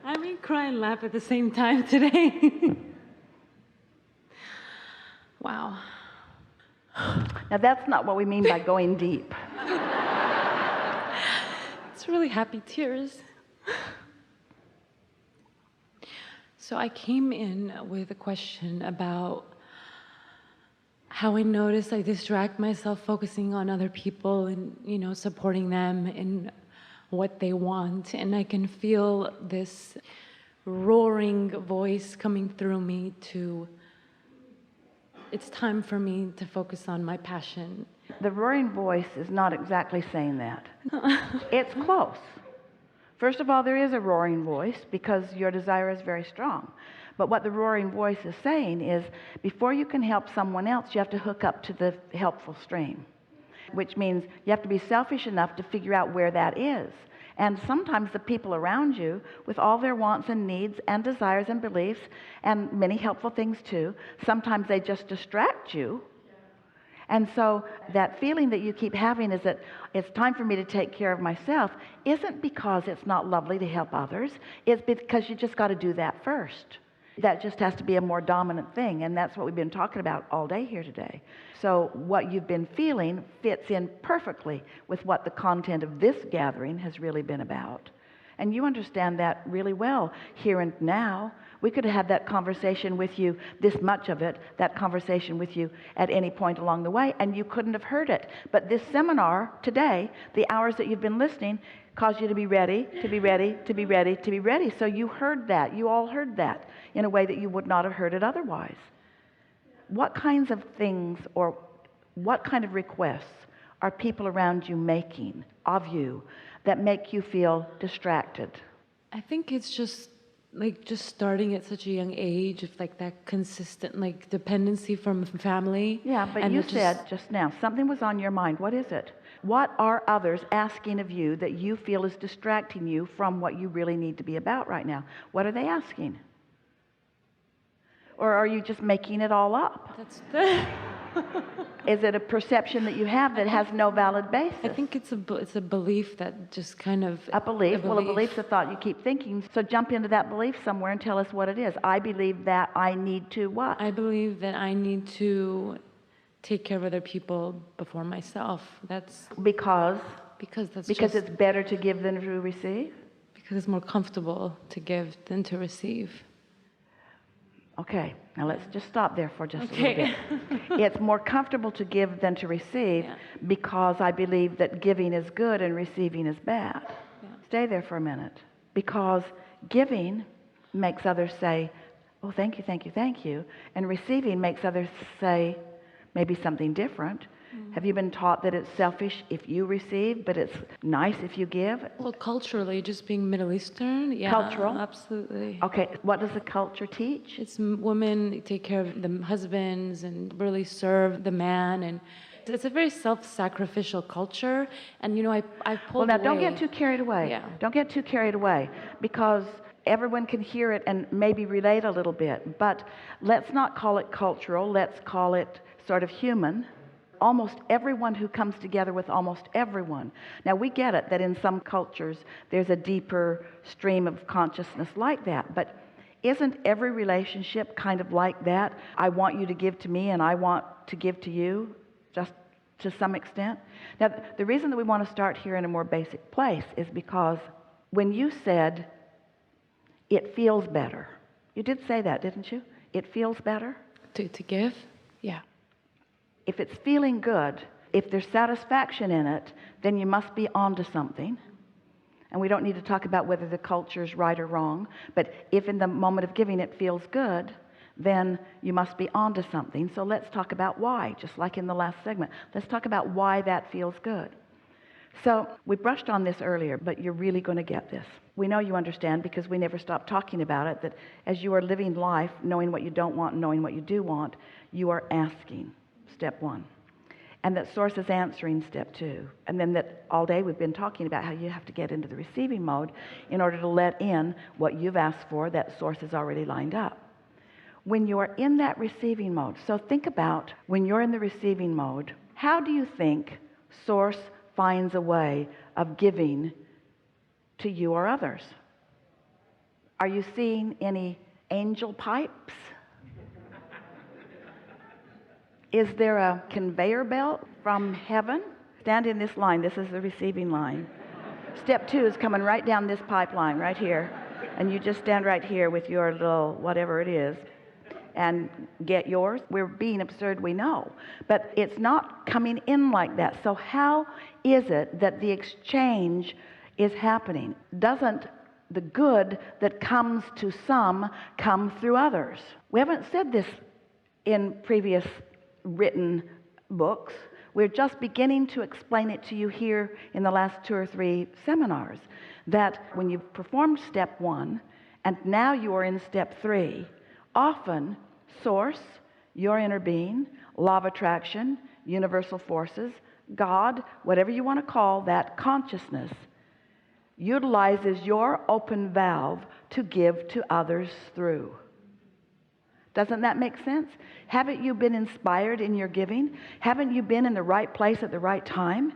I may cry and laugh at the same time today. Wow. Now, that's not what we mean by going deep. It's really happy tears. So I came in with a question about how I notice I distract myself focusing on other people and, supporting them in what they want. And I can feel this roaring voice coming through me it's time for me to focus on my passion. The roaring voice is not exactly saying that. It's close. First of all, there is a roaring voice because your desire is very strong. But what the roaring voice is saying is, before you can help someone else, you have to hook up to the helpful stream, which means you have to be selfish enough to figure out where that is. And sometimes the people around you, with all their wants and needs and desires and beliefs, and many helpful things too, sometimes they just distract you. And so that feeling that you keep having is that it's time for me to take care of myself isn't because it's not lovely to help others. It's because you just got to do that first. That just has to be a more dominant thing, and that's what we've been talking about all day here today. So what you've been feeling fits in perfectly with what the content of this gathering has really been about. And you understand that really well here and now. We could have had that conversation with you, this much of it, that conversation with you at any point along the way, and you couldn't have heard it. But this seminar today, the hours that you've been listening, caused you to be ready, to be ready, to be ready, to be ready. So you heard that. You all heard that in a way that you would not have heard it otherwise. What kinds of things or what kind of requests are people around you making of you that make you feel distracted? I think it's just starting at such a young age of that consistent dependency from family. Yeah, but you said just now something was on your mind. What is it? What are others asking of you that you feel is distracting you from what you really need to be about right now? What are they asking? Or are you just making it all up? Is it a perception that you have that has no valid basis? I think it's a belief that just kind of... A belief? Well, a belief's a thought you keep thinking. So jump into that belief somewhere and tell us what it is. I believe that I need to what? I believe that I need to take care of other people before myself. That's... Because that's it's better to give than to receive? Because it's more comfortable to give than to receive. Okay, now let's just stop there for just a little bit. It's more comfortable to give than to receive because I believe that giving is good and receiving is bad. Yeah. Stay there for a minute. Because giving makes others say, oh, thank you, thank you, thank you. And receiving makes others say maybe something different. Have you been taught that it's selfish if you receive, but it's nice if you give? Well, culturally, just being Middle Eastern, yeah. Cultural? Absolutely. Okay, what does the culture teach? It's women take care of the husbands and really serve the man, and it's a very self-sacrificial culture, and I pulled Well, now, away. don't get too carried away. Yeah. Don't get too carried away, because everyone can hear it and maybe relate a little bit, but let's not call it cultural, let's call it sort of human. Almost everyone who comes together with almost everyone. Now, we get it that in some cultures there's a deeper stream of consciousness like that, but isn't every relationship kind of like that? I want you to give to me and I want to give to you, just to some extent. Now, the reason that we want to start here in a more basic place is because when you said it feels better, you did say that, didn't you? It feels better? To give? Yeah. If it's feeling good, if there's satisfaction in it, then you must be onto something. And we don't need to talk about whether the culture is right or wrong, but if in the moment of giving it feels good, then you must be onto something. So let's talk about why, just like in the last segment. Let's talk about why that feels good. So we brushed on this earlier, but you're really going to get this. We know you understand because we never stop talking about it, that as you are living life, knowing what you don't want and knowing what you do want, you are asking. Step one. And that Source is answering, step two. And then that all day we've been talking about how you have to get into the receiving mode in order to let in what you've asked for, that Source is already lined up. When you're in that receiving mode, so think about when you're in the receiving mode, how do you think Source finds a way of giving to you or others? Are you seeing any angel pipes? Is there a conveyor belt from heaven? Stand in this line. This is the receiving line. Step 2 is coming right down this pipeline right here. And you just stand right here with your little whatever it is and get yours. We're being absurd, we know. But it's not coming in like that. So how is it that the exchange is happening? Doesn't the good that comes to some come through others? We haven't said this in previous written books. We're just beginning to explain it to you here in the last 2 or 3 seminars, that when you've performed step 1 and now you are in step 3, often source, your inner being, law of attraction, universal forces, God, whatever you want to call that consciousness, utilizes your open valve to give to others through. Doesn't that make sense? Haven't you been inspired in your giving? Haven't you been in the right place at the right time?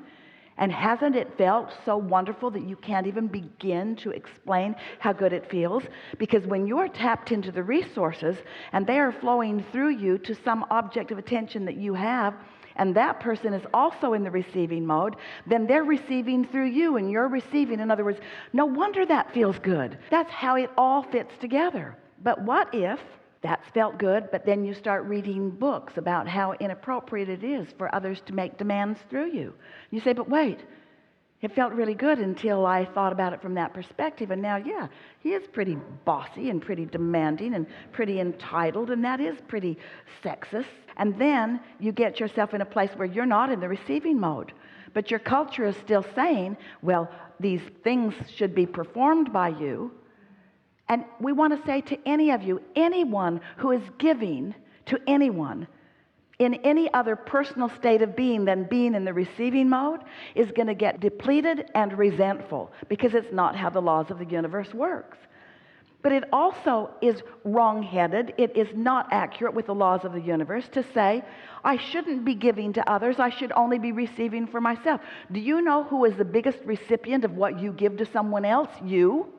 And hasn't it felt so wonderful that you can't even begin to explain how good it feels? Because when you're tapped into the resources and they are flowing through you to some object of attention that you have, and that person is also in the receiving mode, then they're receiving through you and you're receiving. In other words, no wonder that feels good. That's how it all fits together. But what if that's felt good, but then you start reading books about how inappropriate it is for others to make demands through you? You say, but wait, it felt really good until I thought about it from that perspective. And now, yeah, he is pretty bossy and pretty demanding and pretty entitled, and that is pretty sexist. And then you get yourself in a place where you're not in the receiving mode. But your culture is still saying, well, these things should be performed by you. And we want to say to any of you, anyone who is giving to anyone in any other personal state of being than being in the receiving mode is going to get depleted and resentful, because it's not how the laws of the universe works. But it also is wrong-headed. It is not accurate with the laws of the universe to say, I shouldn't be giving to others, I should only be receiving for myself. Do you know who is the biggest recipient of what you give to someone else? You.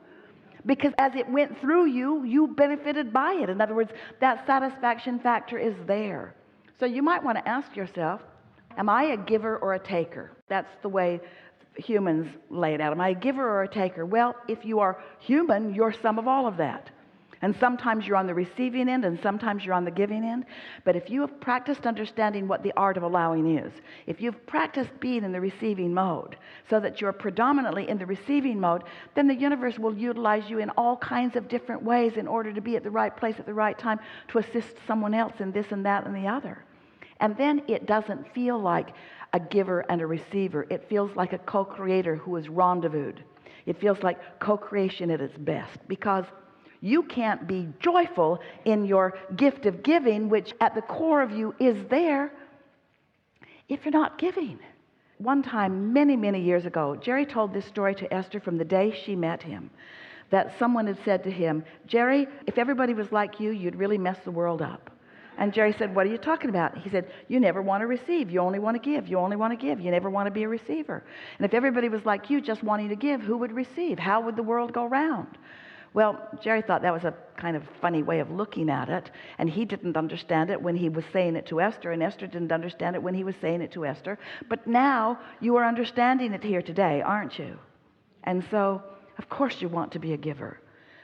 Because as it went through you, you benefited by it. In other words, that satisfaction factor is there. So you might want to ask yourself, am I a giver or a taker? That's the way humans lay it out. Am I a giver or a taker? Well, if you are human, you're some of all of that. And sometimes you're on the receiving end and sometimes you're on the giving end. But if you have practiced understanding what the art of allowing is, if you've practiced being in the receiving mode so that you're predominantly in the receiving mode, then the universe will utilize you in all kinds of different ways in order to be at the right place at the right time to assist someone else in this and that and the other. And then it doesn't feel like a giver and a receiver. It feels like a co-creator who is rendezvoused. It feels like co-creation at its best, because you can't be joyful in your gift of giving, which at the core of you is there, if you're not giving. One time, many, many years ago, Jerry told this story to Esther from the day she met him, that someone had said to him, Jerry, if everybody was like you, you'd really mess the world up. And Jerry said, what are you talking about? He said, you never want to receive. You only want to give. You only want to give. You never want to be a receiver. And if everybody was like you, just wanting to give, who would receive? How would the world go round? Well, Jerry thought that was a kind of funny way of looking at it, and he didn't understand it when he was saying it to Esther, and Esther didn't understand it when he was saying it to Esther. But now you are understanding it here today, aren't you? And so, of course you want to be a giver,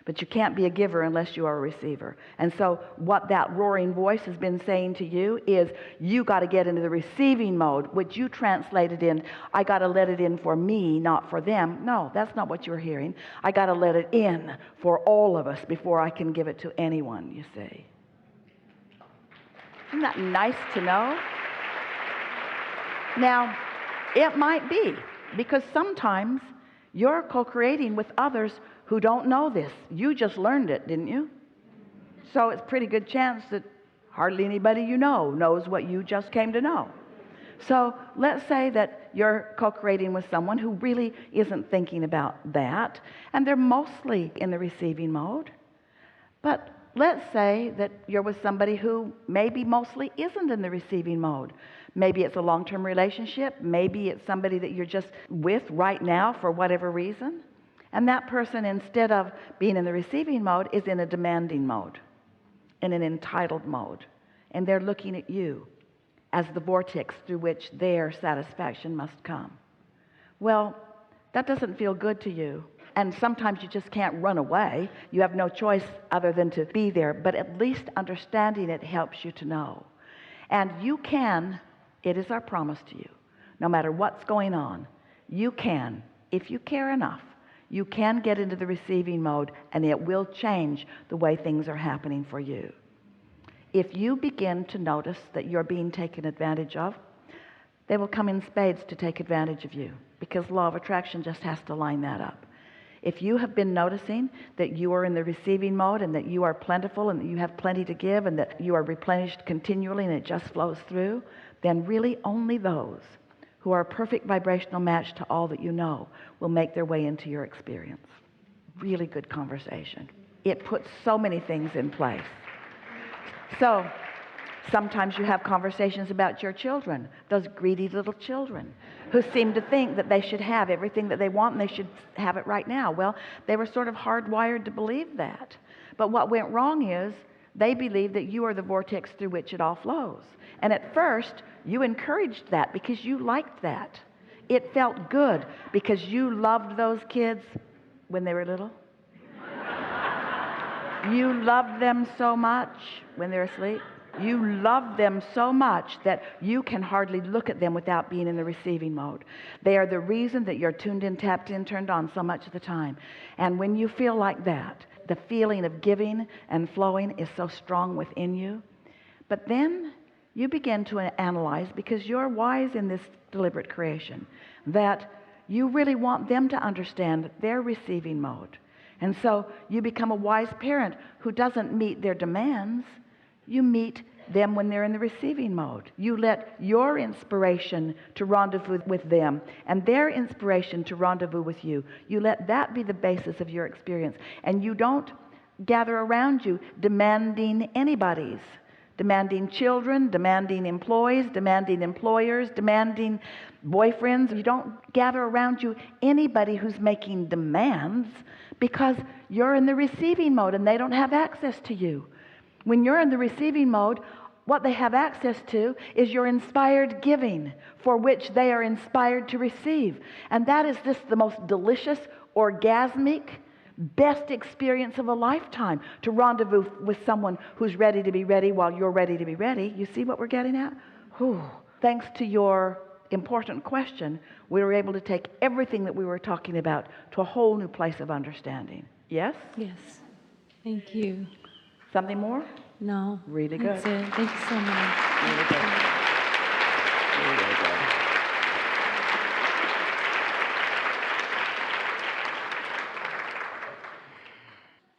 but you can't be a giver unless you are a receiver. And so what that roaring voice has been saying to you is, you got to get into the receiving mode, which you translated in, I got to let it in for me, not for them. No, that's not what you're hearing. I got to let it in for all of us before I can give it to anyone, you see. Isn't that nice to know? Now, it might be, because sometimes you're co-creating with others who don't know this. You just learned it, didn't you? So it's a pretty good chance that hardly anybody you know knows what you just came to know. So let's say that you're co-creating with someone who really isn't thinking about that, and they're mostly in the receiving mode. But let's say that you're with somebody who maybe mostly isn't in the receiving mode. Maybe it's a long-term relationship. Maybe it's somebody that you're just with right now for whatever reason. And that person, instead of being in the receiving mode, is in a demanding mode, in an entitled mode. And they're looking at you as the vortex through which their satisfaction must come. Well, that doesn't feel good to you. And sometimes you just can't run away. You have no choice other than to be there. But at least understanding it helps you to know. And you can, it is our promise to you, no matter what's going on, you can, if you care enough, you can get into the receiving mode, and it will change the way things are happening for you. If you begin to notice that you're being taken advantage of, they will come in spades to take advantage of you, because law of attraction just has to line that up. If you have been noticing that you are in the receiving mode and that you are plentiful and that you have plenty to give and that you are replenished continually and it just flows through, then really only those who are a perfect vibrational match to all that you know will make their way into your experience. Really good conversation. It puts so many things in place. So sometimes you have conversations about your children, those greedy little children who seem to think that they should have everything that they want and they should have it right now. Well, they were sort of hardwired to believe that. But what went wrong is they believe that you are the vortex through which it all flows. And at first, you encouraged that because you liked that. It felt good because you loved those kids when they were little. You loved them so much when they're asleep. You love them so much that you can hardly look at them without being in the receiving mode. They are the reason that you're tuned in, tapped in, turned on so much of the time. And when you feel like that, the feeling of giving and flowing is so strong within you. But then you begin to analyze, because you're wise in this deliberate creation, that you really want them to understand their receiving mode. And so you become a wise parent who doesn't meet their demands. You meet them when they're in the receiving mode. You let your inspiration to rendezvous with them and their inspiration to rendezvous with you. You let that be the basis of your experience. And you don't gather around you demanding anybody's. Demanding children, demanding employees, demanding employers, demanding boyfriends. You don't gather around you anybody who's making demands, because you're in the receiving mode and they don't have access to you. When you're in the receiving mode, what they have access to is your inspired giving, for which they are inspired to receive. And that is just the most delicious, orgasmic, best experience of a lifetime, to rendezvous with someone who's ready to be ready while you're ready to be ready. You see what we're getting at? Whew. Thanks to your important question, we were able to take everything that we were talking about to a whole new place of understanding. Yes? Yes. Thank you. Something more? No. Really good. That's it. Thank you so much. Really good.